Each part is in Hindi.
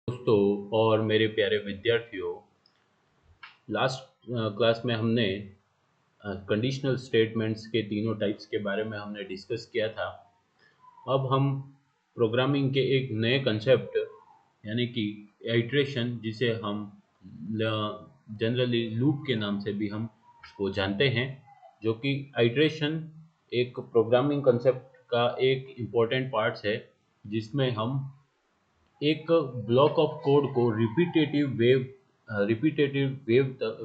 दोस्तों और मेरे प्यारे विद्यार्थियों, लास्ट क्लास में हमने कंडीशनल स्टेटमेंट्स के तीनों टाइप्स के बारे में हमने डिस्कस किया था। अब हम प्रोग्रामिंग के एक नए कंसेप्ट यानी कि आइट्रेशन, जिसे हम जनरली लूप के नाम से भी हम उसको जानते हैं, जो कि आइट्रेशन एक प्रोग्रामिंग कंसेप्ट का एक इम्पोर्टेंट पार्ट्स है, जिसमें हम एक ब्लॉक ऑफ कोड को रिपीटेटिव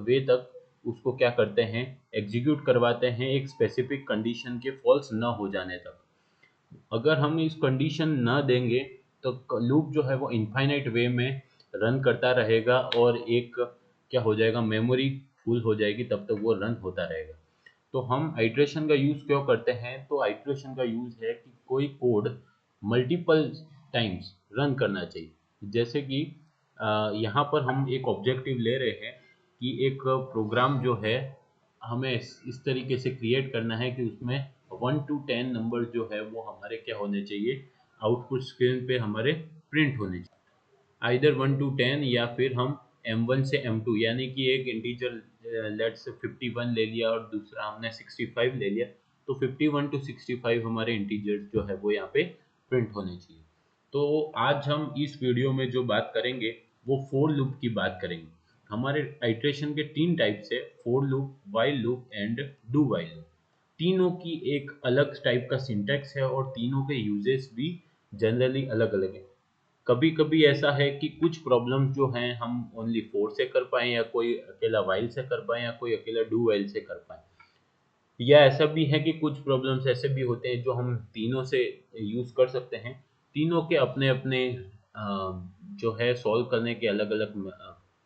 वे तक उसको क्या करते हैं, एग्जीक्यूट करवाते हैं एक स्पेसिफिक कंडीशन के फॉल्स ना हो जाने तक। अगर हम इस कंडीशन ना देंगे तो लूप जो है वो इनफाइनाइट वे में रन करता रहेगा और एक क्या हो जाएगा, मेमोरी फुल हो जाएगी, तब तक वो रन होता रहेगा। तो हम आइट्रेशन का यूज़ क्यों करते हैं? तो आइट्रेशन का यूज़ है कि कोई कोड मल्टीपल टाइम्स रन करना चाहिए। जैसे कि यहाँ पर हम एक ऑब्जेक्टिव ले रहे हैं कि एक प्रोग्राम जो है हमें इस तरीके से क्रिएट करना है कि उसमें 1 to 10 नंबर जो है वो हमारे क्या होने चाहिए, आउटपुट स्क्रीन पे हमारे प्रिंट होने चाहिए। आइदर 1 to 10 या फिर हम M1 से M2, यानी कि एक इंटीजर लेट्स 51 ले लिया और दूसरा हमने 65 ले लिया, तो 51 to 65 हमारे इंटीजर्स जो है वो यहाँ पे प्रिंट होने चाहिए। तो आज हम इस वीडियो में जो बात करेंगे वो फोर लूप की बात करेंगे। हमारे आइट्रेशन के तीन टाइप्स है, for loop, while loop and do while loop. तीनों की एक अलग टाइप का सिंटैक्स है और तीनों के यूजेस भी जनरली अलग अलग है। कभी कभी ऐसा है कि कुछ प्रॉब्लम्स जो हैं हम ओनली फोर से कर पाए, या कोई अकेला वाइल से कर पाए, या कोई अकेला डू वाइल से कर पाए। या ऐसा भी है कि कुछ प्रॉब्लम्स ऐसे भी होते हैं जो हम तीनों से यूज कर सकते हैं। तीनों के अपने अपने जो है सॉल्व करने के अलग अलग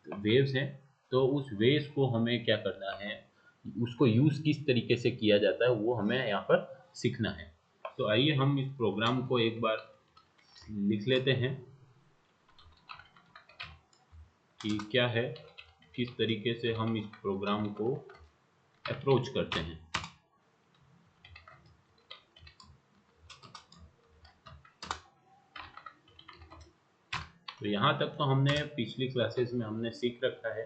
वेव्स हैं। तो उस वेव्स को हमें क्या करना है, उसको यूज किस तरीके से किया जाता है वो हमें यहाँ पर सीखना है। तो आइए हम इस प्रोग्राम को एक बार लिख लेते हैं कि क्या है, किस तरीके से हम इस प्रोग्राम को अप्रोच करते हैं। तो यहाँ तक तो हमने पिछली क्लासेस में हमने सीख रखा है।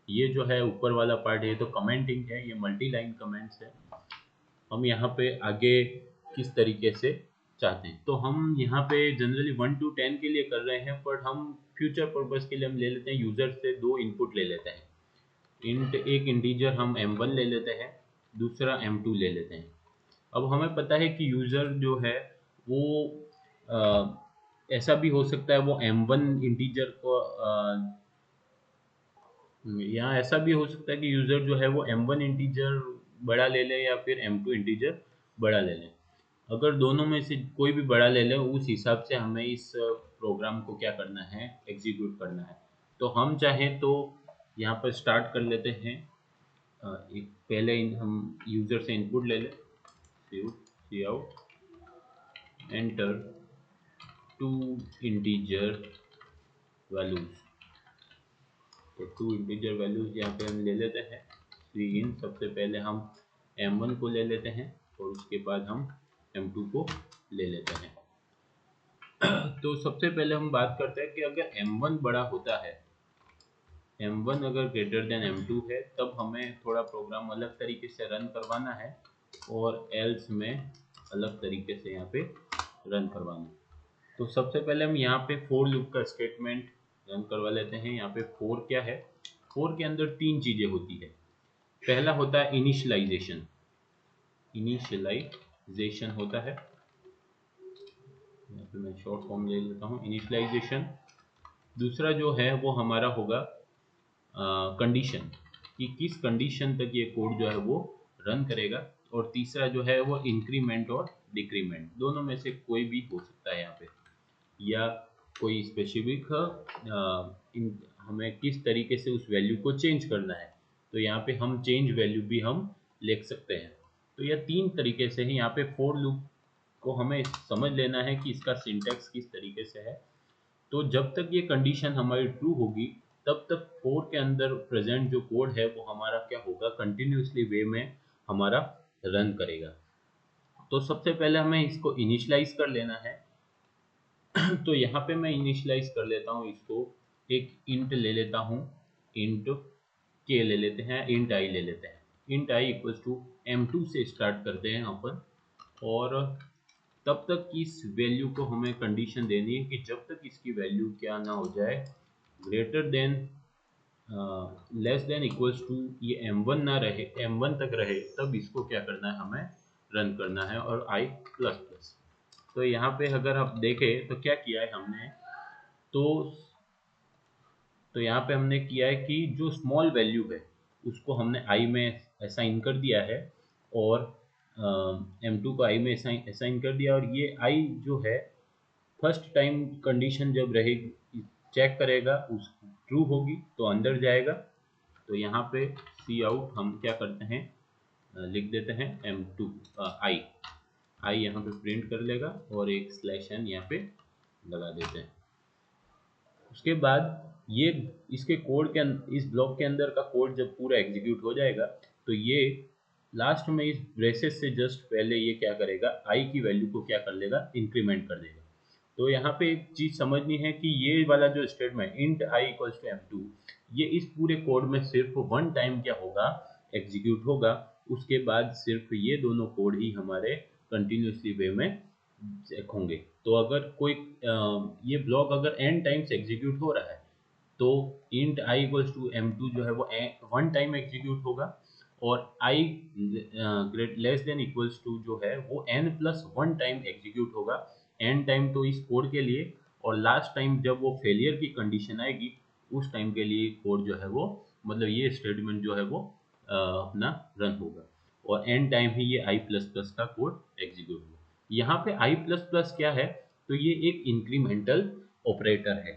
ये जो है ऊपर वाला पार्ट, ये तो कमेंटिंग है, ये मल्टी लाइन कमेंट्स है। हम यहाँ पे आगे किस तरीके से चाहते हैं, तो हम यहाँ पे जनरली 1 to 10 के लिए कर रहे हैं, बट हम फ्यूचर पर्पज के लिए हम ले लेते हैं, यूजर से दो इनपुट ले लेते हैं। एक इंटीजर हम M1 ले लेते हैं, दूसरा M2 ले लेते हैं। अब हमें पता है कि यूज़र जो है वो ऐसा भी हो सकता है वो M1 इंटीजर को या ऐसा भी हो सकता है कि यूज़र जो है वो M1 इंटीजर बड़ा ले ले या फिर M2 इंटीजर बड़ा ले ले। अगर दोनों में से कोई भी बड़ा ले ले, उस हिसाब से हमें इस प्रोग्राम को क्या करना है, एग्जीक्यूट करना है। तो हम चाहें तो यहाँ पर स्टार्ट कर लेते हैं। एक पहले हम यूज़र से इनपुट ले लें, cout enter two integer values. तो टू इंटीजर वैल्यूज यहाँ पे हम ले लेते हैं। सी इन, सबसे पहले हम M1 को ले लेते हैं और उसके बाद हम M2 को ले लेते हैं। तो सबसे पहले हम बात करते हैं कि अगर M1 बड़ा होता है, M1 अगर ग्रेटर देन M2 है, तब हमें थोड़ा प्रोग्राम अलग तरीके से रन करवाना है और एल्स में अलग तरीके से यहाँ पे रन करवाना है। तो सबसे पहले हम यहाँ पे फोर लूप का स्टेटमेंट रन करवा लेते हैं। यहाँ पे फोर क्या है, फोर के अंदर तीन चीजें होती है। पहला होता है इनिशियलाइजेशन, इनिशियलाइजेशन होता है, यहाँ पे मैं शॉर्ट फॉर्म ले लेता हूँ, इनिशियलाइजेशन। दूसरा जो है वो हमारा होगा कंडीशन, कि किस कंडीशन तक ये कोड जो है वो रन करेगा। और तीसरा जो है वो इंक्रीमेंट और डिक्रीमेंट, दोनों में से कोई भी हो सकता है यहाँ पे, या कोई स्पेसिफिक हमें किस तरीके से उस वैल्यू को चेंज करना है। तो यहाँ पे हम चेंज वैल्यू भी हम लिख सकते हैं। तो यह तीन तरीके से है। यहाँ पे फोर लूप को हमें समझ लेना है कि इसका सिंटैक्स किस तरीके से है। तो जब तक ये कंडीशन हमारी ट्रू होगी, तब तक फोर के अंदर प्रेजेंट जो कोड है वो हमारा क्या होगा, कंटिन्यूसली वे में हमारा रन करेगा। तो सबसे पहले हमें इसको इनिशियलाइज कर लेना है। तो यहाँ पे मैं इनिशियलाइज कर लेता हूँ इसको, एक इंट ले लेता हूँ, इंट के ले लेते हैं, इंट आई ले लेते हैं। Int i equals to m2 से स्टार्ट करते हैं यहाँ पर, और तब तक इस वैल्यू को हमें कंडीशन देनी है कि जब तक इसकी वैल्यू क्या ना हो जाए, greater than less than equals to ये m1 ना रहे, m1 तक रहे, तब इसको क्या करना है, हमें रन करना है, और i प्लस प्लस। तो यहाँ पे अगर आप देखें तो क्या किया है हमने, तो यहाँ पे हमने किया है कि जो स्मॉल वैल्यू है उसको हमने i में असाइन कर दिया है, और m2 को i में असाइन कर दिया, और ये i जो है फर्स्ट टाइम कंडीशन जब रहेगी चेक करेगा, उस ट्रू होगी तो अंदर जाएगा। तो यहाँ पे सी आउट हम क्या करते हैं, लिख देते हैं m2 i यहाँ पे प्रिंट कर लेगा, और एक स्लैश n यहाँ पे लगा देते हैं। उसके बाद ये इसके कोड के इस ब्लॉक के अंदर का कोड जब पूरा एग्जीक्यूट हो जाएगा, तो ये लास्ट में इस ब्रेसेस से जस्ट पहले ये क्या करेगा, आई की वैल्यू को क्या कर लेगा, इंक्रीमेंट कर देगा। तो यहाँ पे एक चीज समझनी है कि ये वाला जो statement int i equals to m2, ये इस पूरे कोड में सिर्फ वन टाइम क्या होगा, एग्जीक्यूट होगा। उसके बाद सिर्फ ये दोनों कोड ही हमारे कंटिन्यूसली वे में चेक होंगे। तो अगर कोई ये ब्लॉक अगर n टाइम्स एग्जीक्यूट हो रहा है, तो int i equals to m2 जो है वो वन टाइम एग्जीक्यूट होगा, और I great less than equals to जो है वो n plus one time execute होगा। n टाइम तो इस कोड के लिए, और लास्ट टाइम जब वो फेलियर की कंडीशन आएगी उस टाइम के लिए कोड जो है वो, मतलब ये स्टेटमेंट जो है वो अपना रन होगा, और n टाइम ही ये i प्लस प्लस का कोड एग्जीक्यूट होगा। यहाँ पे i प्लस प्लस क्या है, तो ये एक इंक्रीमेंटल ऑपरेटर है।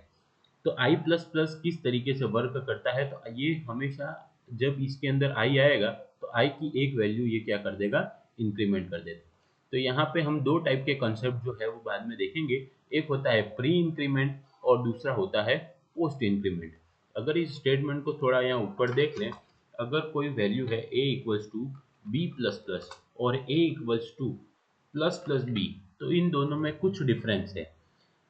तो i प्लस प्लस किस तरीके से वर्क करता है, तो ये हमेशा जब इसके अंदर i आएगा तो i की एक वैल्यू ये क्या कर देगा, इंक्रीमेंट कर देगा। तो यहाँ पे हम दो टाइप के कॉन्सेप्ट जो है वो बाद में देखेंगे, एक होता है प्री इंक्रीमेंट और दूसरा होता है पोस्ट इंक्रीमेंट। अगर इस स्टेटमेंट को थोड़ा यहाँ ऊपर देख लें, अगर कोई वैल्यू है a equals to b plus plus और a equals to plus plus b, तो इन दोनों में कुछ डिफरेंस है।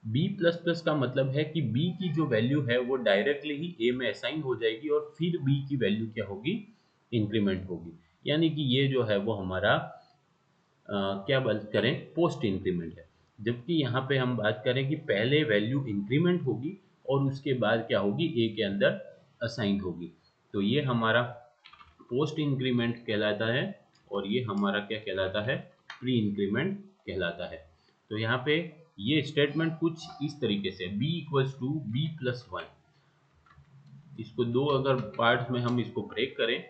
बी प्लस प्लस का मतलब है कि बी की जो वैल्यू है वो डायरेक्टली ही ए में असाइन हो जाएगी, और फिर बी की वैल्यू क्या होगी, इंक्रीमेंट होगी। यानी कि ये जो है वो हमारा क्या बात करें, पोस्ट इंक्रीमेंट है। जबकि यहाँ पे हम बात करें कि पहले वैल्यू इंक्रीमेंट होगी और उसके बाद क्या होगी, ए के अंदर असाइन होगी। तो ये हमारा पोस्ट इंक्रीमेंट कहलाता है, और ये हमारा क्या कहलाता है, प्री इंक्रीमेंट कहलाता है। तो यहाँ पे ये स्टेटमेंट कुछ इस तरीके से b equals to b plus one, इसको दो अगर पार्ट्स में हम इसको ब्रेक करें,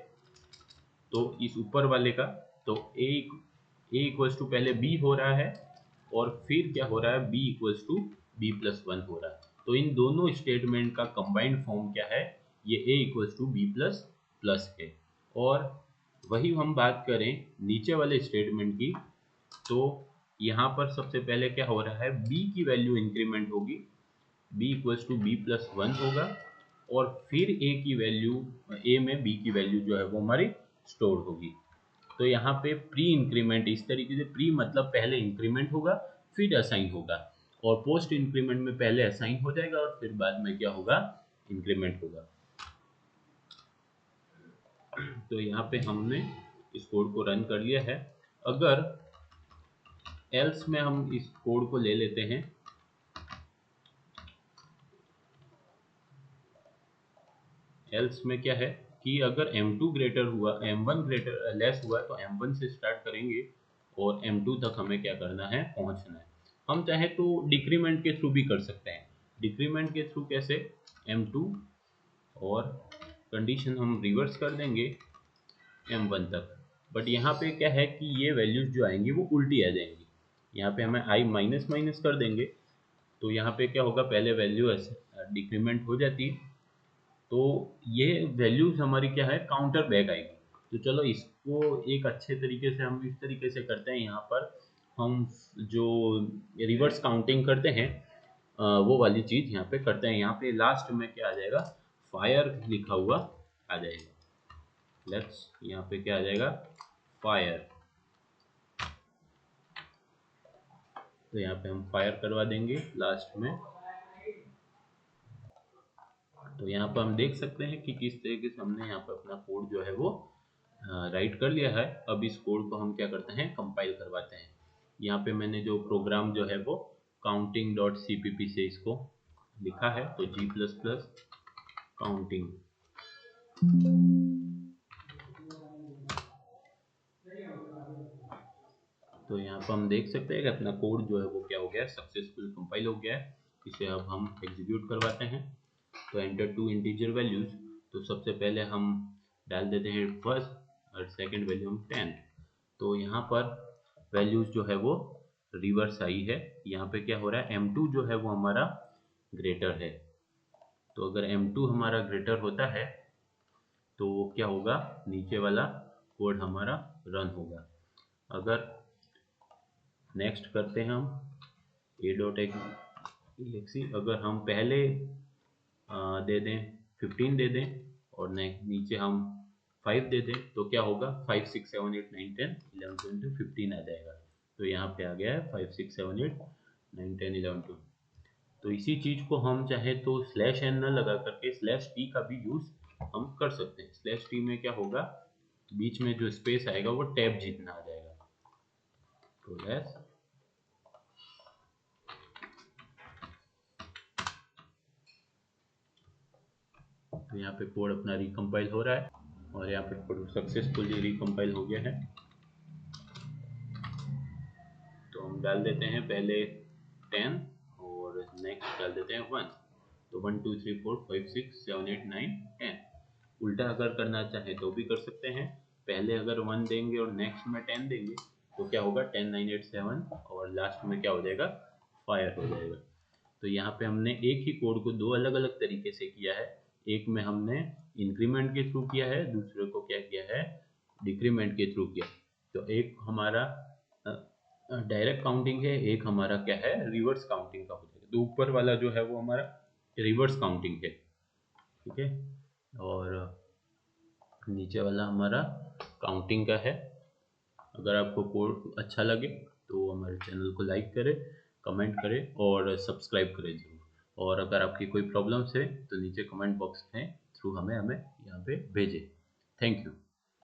तो इस ऊपर वाले का, तो a इक्वल्स टू पहले b हो रहा है, और फिर क्या हो रहा है, b equals to b plus one हो रहा है। तो इन दोनों स्टेटमेंट का कंबाइंड फॉर्म क्या है, ये a equals to b plus plus है। और वही हम बात करें नीचे वाले स्टेटमेंट की, तो यहाँ पर सबसे पहले क्या हो रहा है, b की वैल्यू इंक्रीमेंट होगी, b equals to b plus one होगा, और फिर a की वैल्यू, a में b की वैल्यू जो है वो हमारी स्टोर होगी। तो यहाँ पे प्री इंक्रीमेंट इस तरीके से, प्री मतलब पहले इंक्रीमेंट होगा फिर असाइन होगा, और पोस्ट इंक्रीमेंट में पहले असाइन हो जाएगा और फिर बाद में क्या होगा, इंक्रीमेंट होगा। तो यहाँ पे हमने इस कोड को रन कर लिया है। अगर एल्स में हम इस कोड को ले लेते हैं, एल्स में क्या है कि अगर m2 ग्रेटर हुआ, m1 ग्रेटर लेस हुआ, तो m1 से स्टार्ट करेंगे और m2 तक हमें क्या करना है, पहुंचना है। हम चाहे तो डिक्रीमेंट के थ्रू भी कर सकते हैं। डिक्रीमेंट के थ्रू कैसे, m2 और कंडीशन हम रिवर्स कर देंगे m1 तक। बट यहाँ पे क्या है कि ये वैल्यूज जो आएंगी वो उल्टी आ जाएंगी। यहाँ पे हमें i माइनस माइनस कर देंगे, तो यहाँ पे क्या होगा, पहले वैल्यू डिक्रीमेंट हो जाती है, तो ये वैल्यूज हमारी क्या है, काउंटर बैक आएगी। तो चलो इसको एक अच्छे तरीके से हम इस तरीके से करते हैं, यहाँ पर हम जो रिवर्स काउंटिंग करते हैं वो वाली चीज़ यहाँ पे करते हैं। यहाँ पे लास्ट में क्या आ जाएगा, फायर लिखा हुआ आ जाएगा। लेट्स यहाँ पे क्या आ जाएगा, फायर। तो यहाँ पे हम फायर करवा देंगे लास्ट में। तो यहाँ पर हम देख सकते हैं कि किस तरीके से हमने यहाँ पर अपना कोड जो है वो राइट कर लिया है। अब इस कोड को हम क्या करते हैं, कंपाइल करवाते हैं। यहाँ पे मैंने जो प्रोग्राम जो है वो counting.cpp से इसको लिखा है, तो g++ काउंटिंग। तो यहाँ पर हम देख सकते हैं कि अपना कोड जो है वो क्या हो गया, सक्सेसफुल कंपाइल हो गया है। इसे अब हम एग्जीक्यूट करवाते हैं। तो एंटर टू इंटीजर वैल्यूज, तो सबसे पहले हम डाल देते हैं फर्स्ट और सेकंड वैल्यू हम 10। तो यहाँ पर वैल्यूज जो है वो रिवर्स आई है। यहाँ पे क्या हो रहा है, m2 जो है वो हमारा ग्रेटर है। तो अगर m2 हमारा ग्रेटर होता है तो क्या होगा, नीचे वाला कोड हमारा रन होगा। अगर नेक्स्ट करते हैं हम a.exe, अगर हम पहले दे दें 15 दे दें और नीचे हम 5 दे दें तो क्या होगा, 5 6 7 8 9 10 11 12 15 आ जाएगा। तो यहाँ पे आ गया है 5 6 7 8 9 10 11 12। तो इसी चीज को हम चाहे तो स्लैश एन न लगा करके स्लैश टी का भी यूज हम कर सकते हैं। स्लैश टी में क्या होगा, बीच में जो स्पेस आएगा वो टैब जितना आ जाएगा। तो लेस, तो यहाँ पे कोड अपना रिकम्पाइल हो रहा है और यहाँ पे कोड सक्सेसफुली रिकम्पाइल हो गया है। तो हम डाल देते हैं पहले 10 और नेक्स्ट डाल देते हैं 1। तो 1 2 3 4 5 6 7 8 9 10। उल्टा अगर करना चाहे तो भी कर सकते हैं। पहले अगर 1 देंगे और नेक्स्ट में 10 देंगे तो क्या होगा, 10 9 8 7 और लास्ट में क्या हो जाएगा, फायर हो जाएगा। तो यहाँ पे हमने एक ही कोड को दो अलग अलग तरीके से किया है। एक में हमने इंक्रीमेंट के थ्रू किया है, दूसरे को क्या किया है, डिक्रीमेंट के थ्रू किया। तो एक हमारा डायरेक्ट काउंटिंग है, एक हमारा क्या है, रिवर्स काउंटिंग का हो जाएगा। तो ऊपर वाला जो है वो हमारा रिवर्स काउंटिंग है, ठीक है, और नीचे वाला हमारा काउंटिंग का है। अगर आपको कोड अच्छा लगे तो हमारे चैनल को लाइक करें, कमेंट करें और सब्सक्राइब करें जरूर। और अगर आपकी कोई प्रॉब्लम्स है तो नीचे कमेंट बॉक्स में थ्रू हमें यहाँ पे भेजें। Thank you.